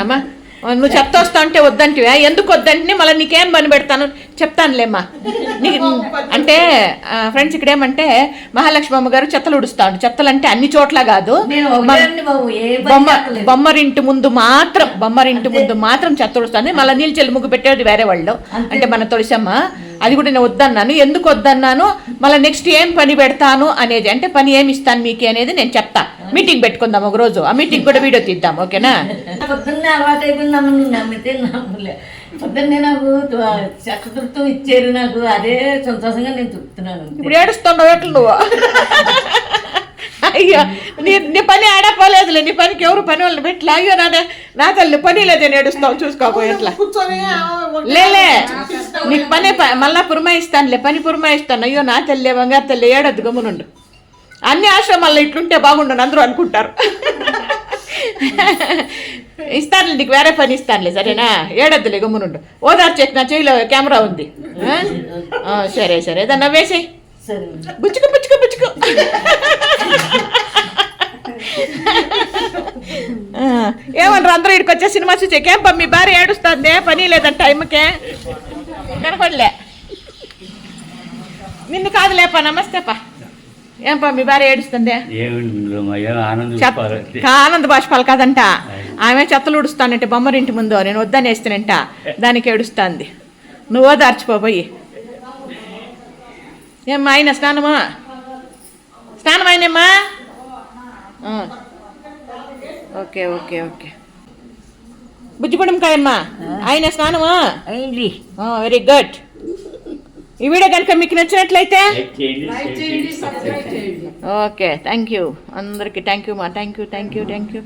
అమ్మా నువ్వు చెత్త వస్తా అంటే వద్దంటివా? ఎందుకు వద్దంటే మళ్ళీ నీకేం పని పెడతాను చెప్తానులేమ్మా. నీకు అంటే ఫ్రెండ్స్ ఇక్కడ ఏమంటే మహాలక్ష్మి అమ్మగారు చెత్తలు ఉడుస్తాడు. చెత్తలు అంటే అన్ని చోట్ల కాదు, బొమ్మరింటి ముందు మాత్రం చెత్త ఉడుస్తాను. మళ్ళీ నీళ్ళు చెల్లి ముగ్గు పెట్టేది వేరే వాళ్ళు అంటే మన తులసమ్మ. అది కూడా నేను వద్దన్నాను. ఎందుకు వద్దన్నాను, మళ్ళీ నెక్స్ట్ ఏం పని పెడతాను అనేది, అంటే పని ఏమి ఇస్తాను మీకు అనేది నేను చెప్తా. మీటింగ్ పెట్టుకుందాం ఒక రోజు, ఆ మీటింగ్ కూడా వీడియో తీద్దాం, ఓకేనా? పొద్దున్నే అలవాటు అయిపోయిందమ్మ, నేను నమ్మితే నమ్మలే. పొద్దున్నే నాకు చక్కతృత్వం ఇచ్చారు, నాకు అదే సంతోషంగా నేను చెప్తున్నాను. ఇప్పుడు ఏడుస్తున్నావు ఎట్లు నువ్వు? అయ్యో నీ పని ఆడపోలేదులే, నీ పనికి ఎవరు పని వాళ్ళని పెట్టలే. అయ్యో నా తల్లి పని లేదే ఏడుస్తావు, చూసుకోబో ఎట్లా లేలే. నీకు పని మళ్ళా పురమాయిస్తానులే, పని పురమాయిస్తాను. అయ్యో నా తల్లి బంగారు తల్లి ఏడద్దు గమ్మునుండు. అన్ని ఆశ్రమాల్లో ఇట్లుంటే బాగుండను అందరూ అనుకుంటారు. ఇస్తానులే నీకు వేరే పని ఇస్తానులే, సరేనా? ఏడద్దులే గమ్మునుండు. ఓదార్చేకి నా చెవిలో కెమెరా ఉంది. సరే సరే ఏదన్నా వేసేయి, బుచ్చుకు బుచ్చుకు బుచ్చుకు. ఏమన్నారు అందరూ ఇక్కడికి వచ్చే సినిమా చూసేకేం మీ భార్య ఏడుస్తుంది, పని లేదంట టైంకే కనపడలే. నిన్ను కాదులేపా, నమస్తేపా. ఏంపా మీ భార్య ఏడుస్తుంది? ఆనంద బాష్పాలు కాదంట, ఆమె చెత్తలు ఉడుస్తానంటే బొమ్మరింటి ముందు నేను వద్దని వేస్తానంట, దానికి ఏడుస్తుంది. నువ్వు ఓదార్చిపోయి. ఏమ్మా ఆయన స్నానం అయినమ్మా? Okay okay okay. బుజ్జిపడంకాయమ్మా ఆయన స్నానమా? Very good. ఈ వీడియో కనుక మీకు నచ్చినట్లయితే ఓకే, థ్యాంక్ యూ అందరికీ. థ్యాంక్ యూ మా, థ్యాంక్ యూ.